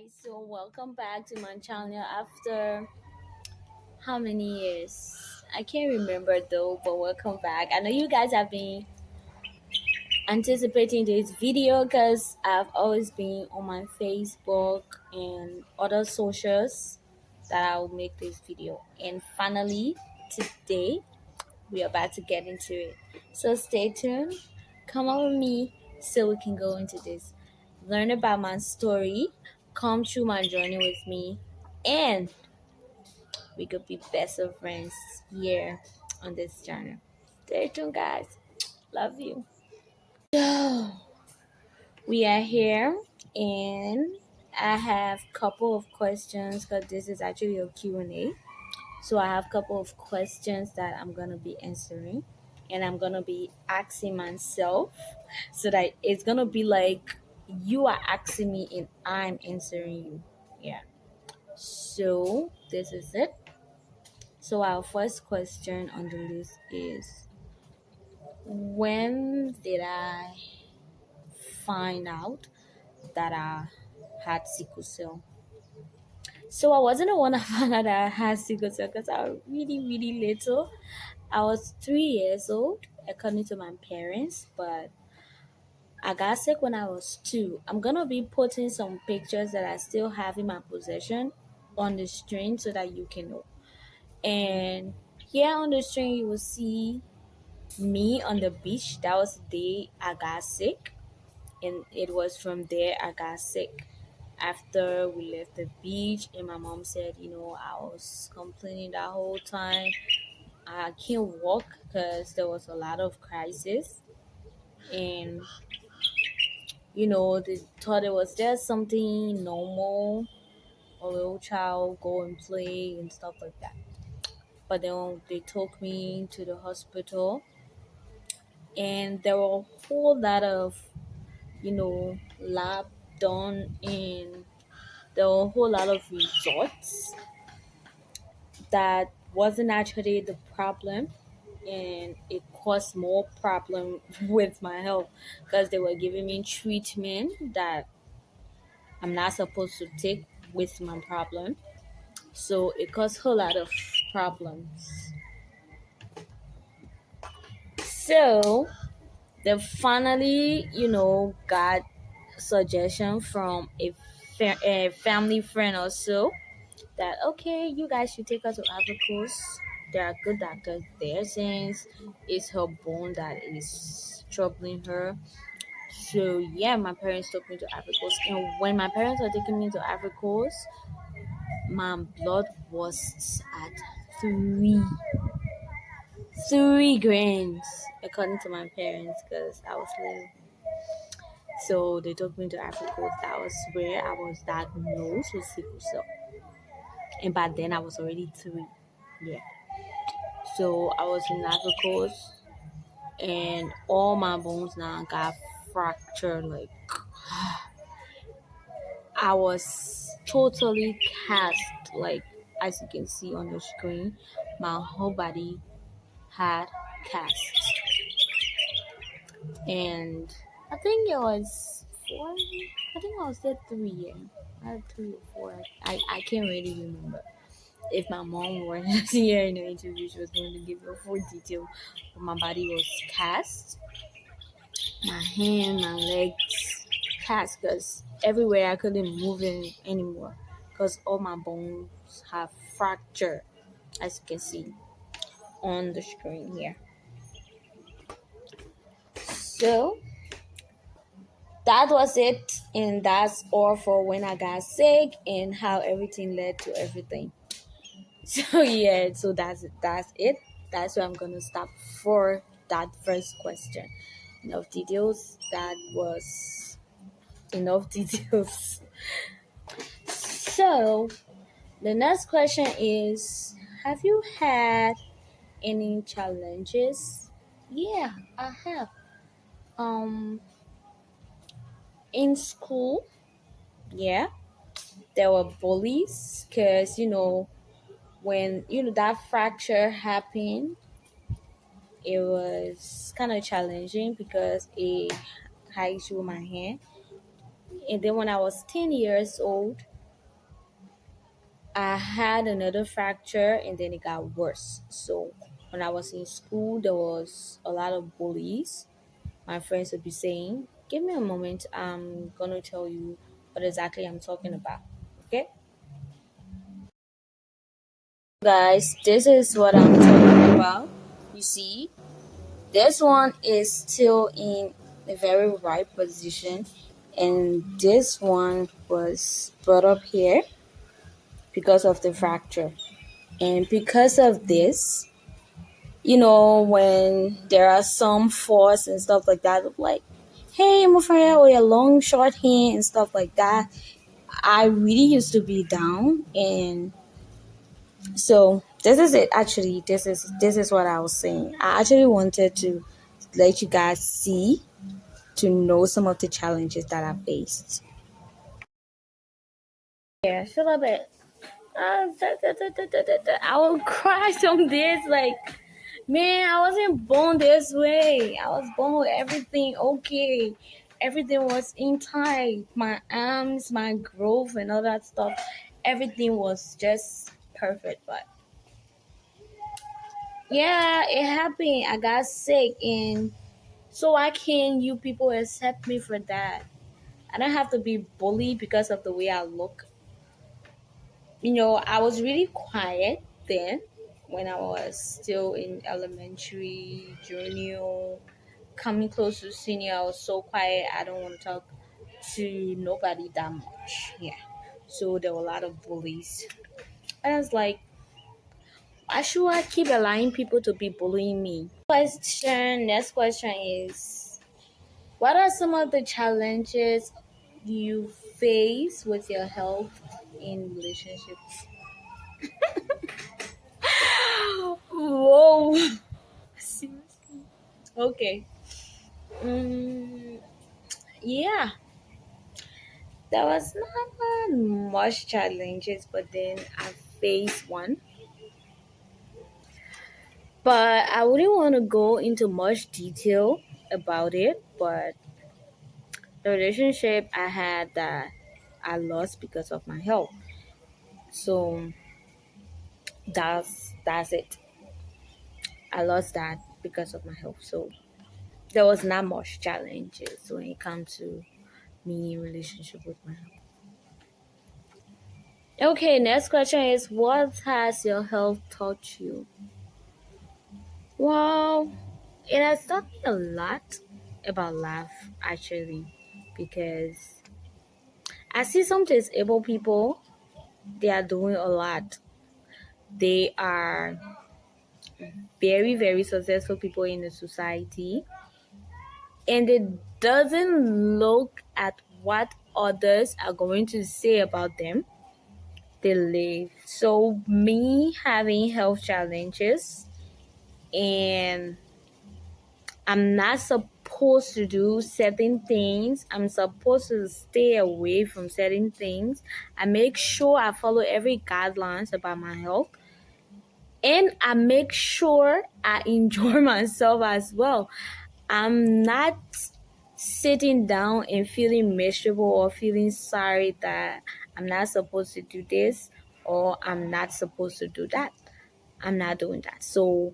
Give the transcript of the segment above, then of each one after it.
So welcome back to my channel after how many years? I can't remember though, but welcome back. I know you guys have been anticipating this video because I've always been on my Facebook and other socials that I will make this video. And finally, today we are about to get into it. So stay tuned, come on with me so we can go into this. Learn about my story, come through my journey with me, and we could be best of friends here on this channel. Stay tuned, guys. Love you. So we are here, and I have a couple of questions because this is actually a Q&A. So I have a couple of questions that I'm gonna be answering, and I'm gonna be asking myself, so that it's gonna be like you are asking me and I'm answering you. Yeah. So this is it. So our first question on the list is, when did I find out that I had sickle cell? So I wasn't the one that found out that I had sickle cell because I was really, really little. I was 3 years old, according to my parents, but I got sick when I was 2. I'm gonna be putting some pictures that I still have in my possession on the screen so that you can know. And here on the screen, you will see me on the beach. That was the day I got sick, and it was from there I got sick. After we left the beach, and my mom said, I was complaining that whole time. I can't walk because there was a lot of crisis, and they thought it was just something normal. A little child go and play and stuff like that. But then they took me to the hospital, and there were a whole lot of lab done, and there were a whole lot of results that wasn't actually the problem, and it caused more problem with my health because they were giving me treatment that I'm not supposed to take with my problem. So it caused a whole lot of problems. So they finally, got suggestion from a family friend or so that, okay, you guys should take her to Africa. There are good doctors there since it's her bone that is troubling her. So yeah, my parents took me to Africa, and when my parents were taking me to Africa, my blood was at three 3 grains, according to my parents, because I was little. So they took me to Africa. That was where I was diagnosed with sickle cell, and by then I was already 3. Yeah. So I was in Africa, and all my bones now got fractured. Like, I was totally cast. Like, as you can see on the screen, my whole body had cast, and I think it was 4. I think I was there 3 years. I had 3 or 4. I can't really remember. If my mom were here in the interview, she was going to give you a full detail. But my body was cast, my hand, my legs cast, because everywhere I couldn't move in anymore because all my bones have fractured, as you can see on the screen here. So that was it, and that's all for when I got sick and how everything led to everything. So yeah, so that's it. That's where I'm gonna stop for that first question. Enough details. That was enough details. So the next question is, have you had any challenges? Yeah, I have. Um, in school, yeah, there were bullies because when that fracture happened, it was kind of challenging because it had issue with my hand. And then when I was 10 years old, I had another fracture and then it got worse. So when I was in school, there was a lot of bullies. My friends would be saying, "Give me a moment. I'm gonna tell you what exactly I'm talking about." Okay, guys, this is what I'm talking about. You see, this one is still in a very right position, and this one was brought up here because of the fracture. And because of this, when there are some force and stuff like that, like, hey, Mufaya, or your long, short hair and stuff like that, I really used to be down. And so this is it. Actually, this is what I was saying. I actually wanted to let you guys see, to know some of the challenges that I faced. Yeah, shut up it. I will cry some days like, man, I wasn't born this way. I was born with everything okay. Everything was in tight. My arms, my growth, and all that stuff. Everything was just perfect. But yeah, it happened. I got sick, and so why can't you people accept me for that? I don't have to be bullied because of the way I look. I was really quiet then when I was still in elementary, junior, coming close to senior. I was so quiet. I don't want to talk to nobody that much. Yeah. So there were a lot of bullies. And I was like, why should I keep allowing people to be bullying me? Next question is, what are some of the challenges you face with your health in relationships? Whoa. Seriously? Okay. Mm, yeah, there was not much challenges, but then I faced one. But I wouldn't want to go into much detail about it. But the relationship I had that I lost because of my health. So that's it. I lost that because of my health. So there was not much challenges when it comes to me in relationship with my health. Okay, next question is, what has your health taught you? Well, it has taught me a lot about life, actually, because I see some disabled people, they are doing a lot. They are very, very successful people in the society, and it doesn't look at what others are going to say about them. They live. So, me having health challenges, and I'm not supposed to do certain things. I'm supposed to stay away from certain things. I make sure I follow every guidelines about my health. And I make sure I enjoy myself as well. I'm not sitting down and feeling miserable or feeling sorry that I'm not supposed to do this or I'm not supposed to do that. I'm not doing that. So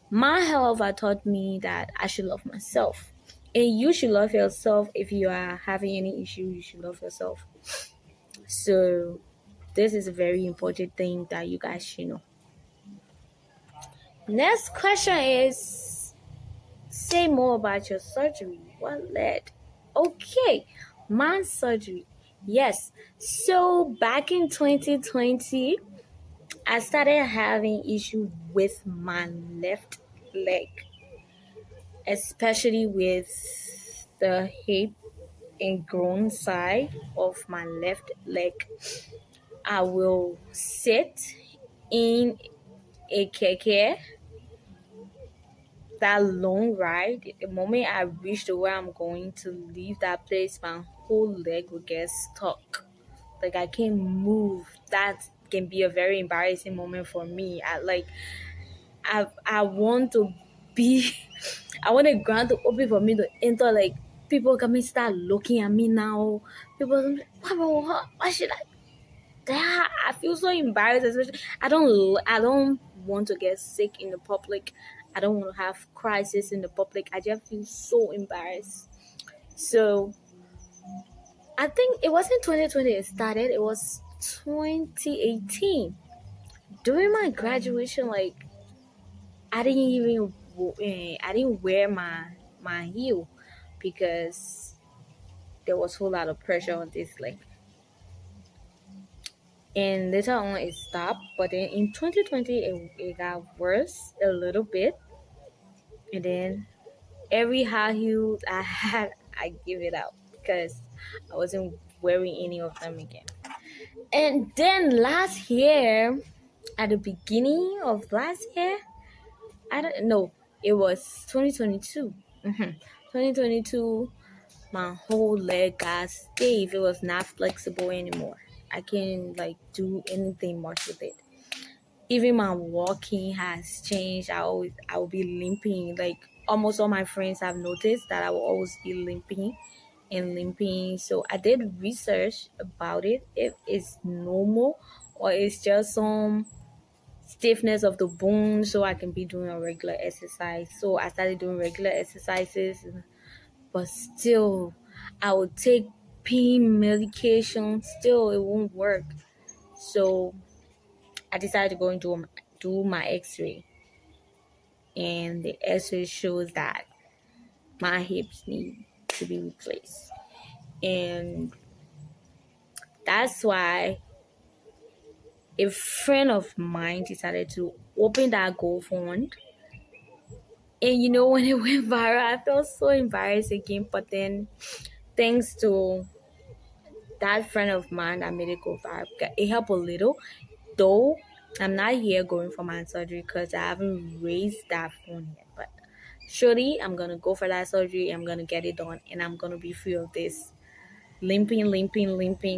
my health had taught me that I should love myself. And you should love yourself. If you are having any issue, you should love yourself. So this is a very important thing that you guys should know. Next question is, say more about your surgery. What led? Okay, my surgery. Yes. So back in 2020, I started having issue with my left leg, especially with the hip and groin side of my left leg. I will sit in a keke, that long ride. The moment I reach the where I'm going to leave that place, my whole leg will get stuck. Like I can't move. That can be a very embarrassing moment for me. I want to be I want the ground to open for me to enter. Like people come and start looking at me now. People are like, what should I? that I feel so embarrassed. Especially, I don't want to get sick in the public. I don't want to have crisis in the public. I just feel so embarrassed. So I think it wasn't 2020 it started. It was 2018 during my graduation. Like I didn't wear my heel because there was a whole lot of pressure on this. Like, and later on it stopped, but then in 2020 it got worse a little bit, and then every high heel I had I give it out because I wasn't wearing any of them again. And then last year, at the beginning of last year, I don't know, it was 2022. 2022, my whole leg got stiff. It was not flexible anymore. I can't like do anything much with it. Even my walking has changed. I will be limping. Like almost all my friends have noticed that I will always be limping and limping. So I did research about it. If it's normal or it's just some stiffness of the bone, so I can be doing a regular exercise. So I started doing regular exercises, but still I would take pain medication. Still it won't work. So I decided to go and do my x-ray, and the x-ray shows that my hips need to be replaced. And that's why a friend of mine decided to open that GoFund. And when it went viral, I felt so embarrassed again. But then, thanks to that friend of mine that made it go viral, it helped a little. Though I'm not here going for my surgery because I haven't raised that phone yet. But surely I'm gonna go for that surgery. I'm gonna get it done, and I'm gonna be free of this limping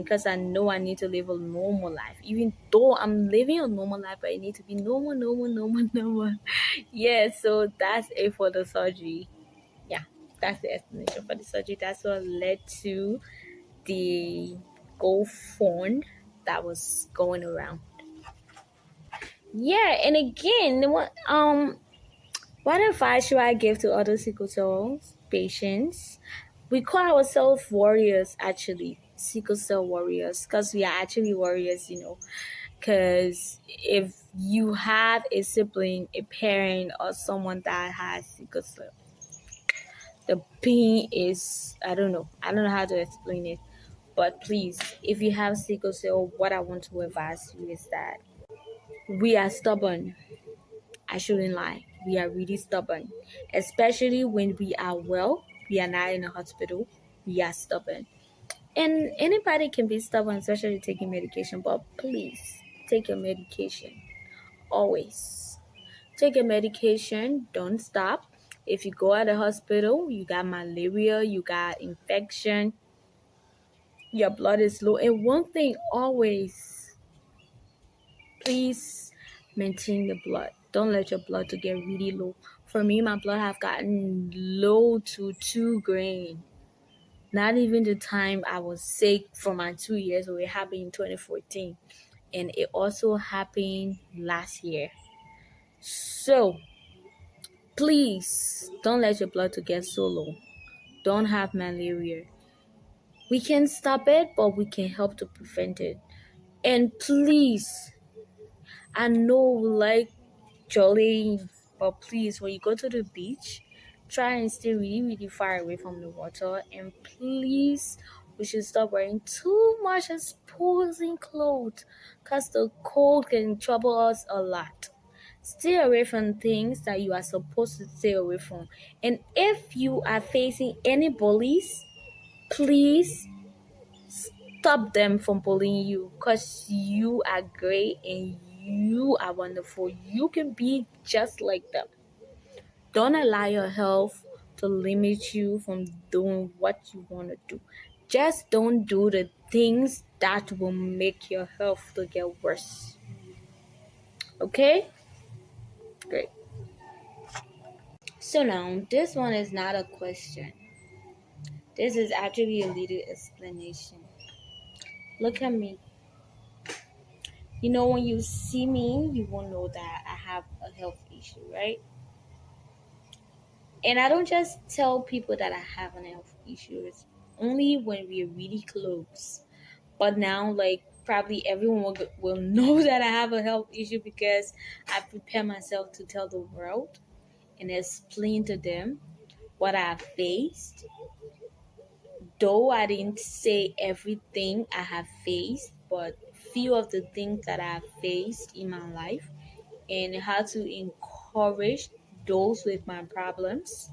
because I know I need to live a normal life. Even though I'm living a normal life, but I need to be normal. Yeah, so that's it for the surgery. Yeah, that's the explanation for the surgery. That's what led to the GoFund that was going around. Yeah, and again, what advice should I give to other sickle cell patients? We call ourselves warriors, actually, sickle cell warriors, because we are actually warriors, Because if you have a sibling, a parent, or someone that has sickle cell, the pain is, I don't know how to explain it. But please, if you have sickle cell, what I want to advise you is that we are stubborn. I shouldn't lie. We are really stubborn, especially when we are well. We are not in a hospital. We are stubborn. And anybody can be stubborn, especially taking medication. But please take your medication. Always take your medication. Don't stop. If you go at the hospital, you got malaria, you got infection, your blood is low. And one thing always, please maintain the blood. Don't let your blood to get really low. For me, my blood have gotten low to 2 grain. Not even the time I was sick for my 2 years. It happened in 2014, and it also happened last year. So please don't let your blood to get so low. Don't have malaria. We can stop it, but we can help to prevent it. And please, I know like jolly, but please, when you go to the beach, try and stay really far away from the water. And please, we should stop wearing too much exposing clothes because the cold can trouble us a lot. Stay away from things that you are supposed to stay away from. And if you are facing any bullies, please stop them from bullying you because you are great and you are wonderful. You can be just like them. Don't allow your health to limit you from doing what you want to do. Just don't do the things that will make your health to get worse. Okay? Great. So now, this one is not a question. This is actually a little explanation. Look at me. When you see me, you won't know that I have a health issue, right? And I don't just tell people that I have an health issue. It's only when we're really close. But now, like, probably everyone will know that I have a health issue because I prepare myself to tell the world and explain to them what I've faced. Though I didn't say everything I have faced, but few of the things that I've faced in my life and how to encourage those with my problems,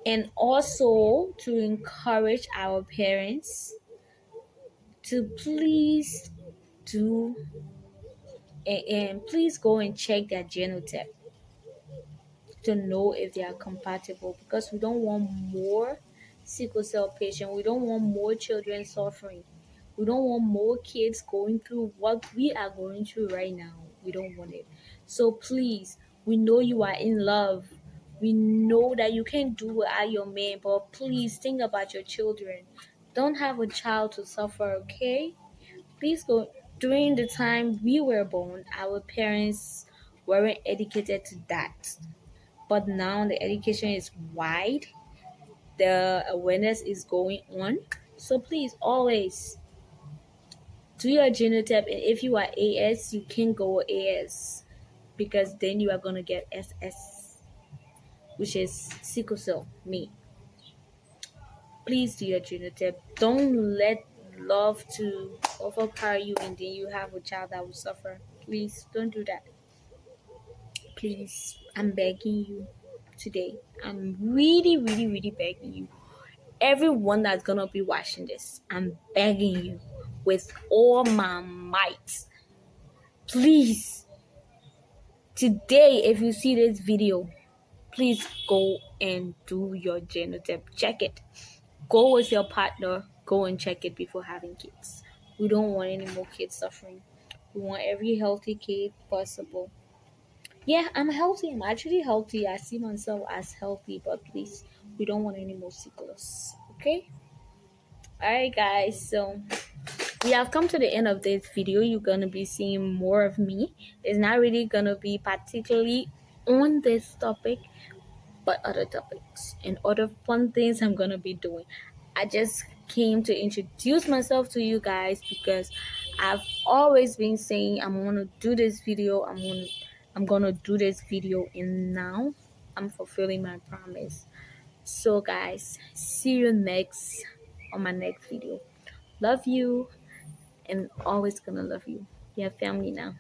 and also to encourage our parents to please do and please go and check their genotype to know if they are compatible, because we don't want more sickle cell patients. We don't want more children suffering. We don't want more kids going through what we are going through right now. We don't want it. So please, we know you are in love. We know that you can't do without your man, but please think about your children. Don't have a child to suffer, okay? Please go. During the time we were born, our parents weren't educated to that. But now the education is wide, the awareness is going on. So please always do your genotype, and if you are AS, you can go AS because then you are gonna get SS, which is sickle cell. Me, please do your genotype. Don't let love to overpower you, and then you have a child that will suffer. Please don't do that. Please, I'm begging you today. I'm really, really, really begging you. Everyone that's gonna be watching this, I'm begging you with all my might, please, today, if you see this video, please go and do your genotype. Check it. Go with your partner, go and check it before having kids. We don't want any more kids suffering. We want every healthy kid possible. Yeah, I'm healthy. I'm actually healthy. I see myself as healthy, but please, we don't want any more sickles. Okay? Alright, guys. So we have come to the end of this video. You're gonna be seeing more of me. It's not really gonna be particularly on this topic, but other topics and other fun things I'm gonna be doing. I just came to introduce myself to you guys because I've always been saying I'm gonna do this video. I'm gonna do this video, and now I'm fulfilling my promise. So guys, see you next on my next video. Love you, and always gonna love you. We have family now.